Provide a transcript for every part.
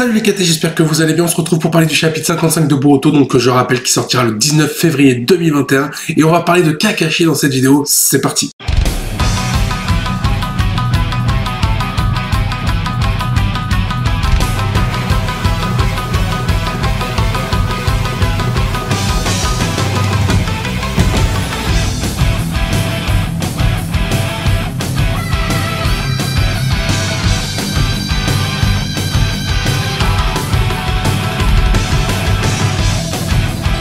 Salut les KT, j'espère que vous allez bien. On se retrouve pour parler du chapitre 55 de Boruto, donc je rappelle qui sortira le 19 février 2021. Et on va parler de Kakashi dans cette vidéo. C'est parti.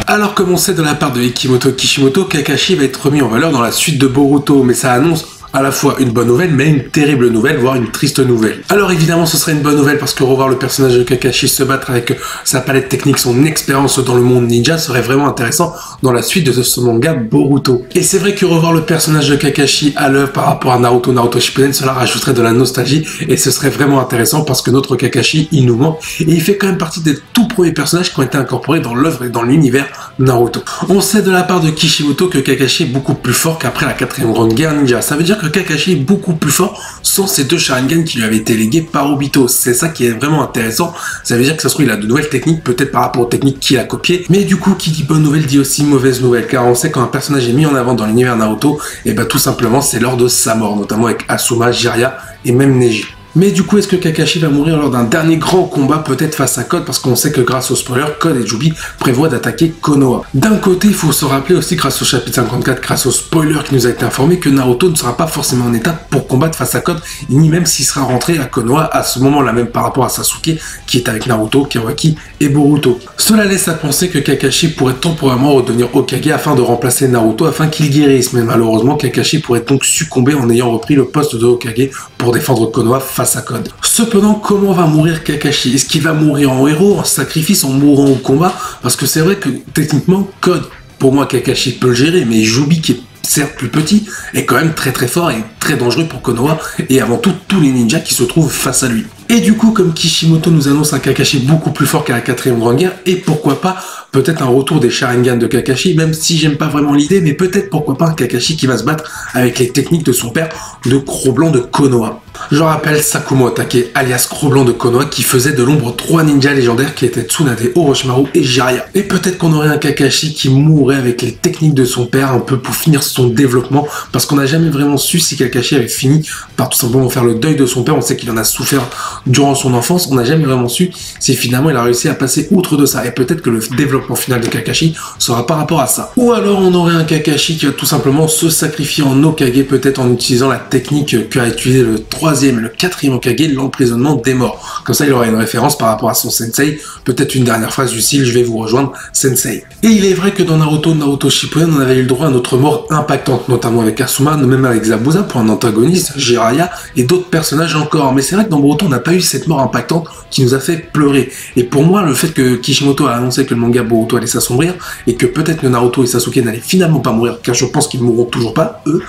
Alors comme on sait de la part de Hikimoto Kishimoto, Kakashi va être remis en valeur dans la suite de Boruto, mais ça annonce à la fois une bonne nouvelle, mais une terrible nouvelle, voire une triste nouvelle. Alors évidemment, ce serait une bonne nouvelle parce que revoir le personnage de Kakashi se battre avec sa palette technique, son expérience dans le monde ninja serait vraiment intéressant dans la suite de ce manga Boruto. Et c'est vrai que revoir le personnage de Kakashi à l'œuvre par rapport à Naruto Shippuden, cela rajouterait de la nostalgie et ce serait vraiment intéressant parce que notre Kakashi, il nous manque et il fait quand même partie des tout premiers personnages qui ont été incorporés dans l'œuvre et dans l'univers Naruto. On sait de la part de Kishimoto que Kakashi est beaucoup plus fort qu'après la 4ème grande guerre ninja. Ça veut dire que Kakashi est beaucoup plus fort sans ces deux Sharingan qui lui avaient été légués par Obito. C'est ça qui est vraiment intéressant. Ça veut dire que ça se trouve il a de nouvelles techniques, peut-être par rapport aux techniques qu'il a copiées. Mais du coup, qui dit bonne nouvelle dit aussi mauvaise nouvelle. Car on sait quand un personnage est mis en avant dans l'univers Naruto, et ben tout simplement c'est l'heure de sa mort, notamment avec Asuma, Jiraiya et même Neji. Mais du coup, est-ce que Kakashi va mourir lors d'un dernier grand combat, peut-être face à Code, parce qu'on sait que grâce au spoiler, Code et Jubi prévoient d'attaquer Konoha. D'un côté, il faut se rappeler aussi, grâce au chapitre 54, grâce au spoiler qui nous a été informé, que Naruto ne sera pas forcément en état pour combattre face à Code, ni même s'il sera rentré à Konoha à ce moment-là, même par rapport à Sasuke, qui est avec Naruto, Kawaki et Boruto. Cela laisse à penser que Kakashi pourrait temporairement redevenir Hokage afin de remplacer Naruto, afin qu'il guérisse, mais malheureusement, Kakashi pourrait donc succomber en ayant repris le poste de Hokage pour défendre Konoha face à Code. Cependant, comment va mourir Kakashi? Est-ce qu'il va mourir en héros, en sacrifice, en mourant au combat? Parce que c'est vrai que techniquement, Code, pour moi Kakashi peut le gérer, mais Jubi qui est certes plus petit, est quand même très fort et très dangereux pour Konoha et avant tout tous les ninjas qui se trouvent face à lui. Et du coup, comme Kishimoto nous annonce un Kakashi beaucoup plus fort qu'à la 4ème grande guerre, et pourquoi pas peut-être un retour des Sharingan de Kakashi, même si j'aime pas vraiment l'idée, mais peut-être pourquoi pas un Kakashi qui va se battre avec les techniques de son père, de Cro-Blanc de Konoha. Je rappelle Sakumo Otake, alias Cro-Blanc de Konoha, qui faisait de l'ombre 3 ninjas légendaires qui étaient Tsunade, Orochimaru et Jiraiya. Et peut-être qu'on aurait un Kakashi qui mourrait avec les techniques de son père, un peu pour finir son développement, parce qu'on n'a jamais vraiment su si Kakashi avait fini par tout simplement faire le deuil de son père. On sait qu'il en a souffert durant son enfance, on n'a jamais vraiment su si finalement il a réussi à passer outre de ça. Et peut-être que le développement final de Kakashi sera par rapport à ça. Ou alors on aurait un Kakashi qui va tout simplement se sacrifier en Hokage, peut-être en utilisant la technique qu'a utilisé le 3ème et le 4ème Hokage, l'emprisonnement des morts. Comme ça il aura une référence par rapport à son sensei, peut-être une dernière phrase du style je vais vous rejoindre sensei. Et il est vrai que dans Naruto Shippuden on avait eu le droit à notre mort impactante, notamment avec Asuma, même avec Zabuza pour un antagoniste, Jiraiya et d'autres personnages encore. Mais c'est vrai que dans Boruto on n'a pas eu cette mort impactante qui nous a fait pleurer. Et pour moi, le fait que Kishimoto a annoncé que le manga Boruto allait s'assombrir et que peut-être que Naruto et Sasuke n'allaient finalement pas mourir, car je pense qu'ils ne mourront toujours pas, eux,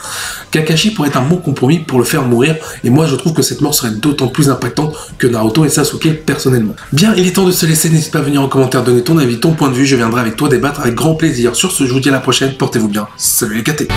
Kakashi pourrait être un bon compromis pour le faire mourir. Et moi, je trouve que cette mort serait d'autant plus impactante que Naruto et Sasuke personnellement. Bien, il est temps de se laisser. N'hésite pas à venir en commentaire donner ton avis, ton point de vue. Je viendrai avec toi débattre avec grand plaisir. Sur ce, je vous dis à la prochaine. Portez-vous bien. Salut les KT.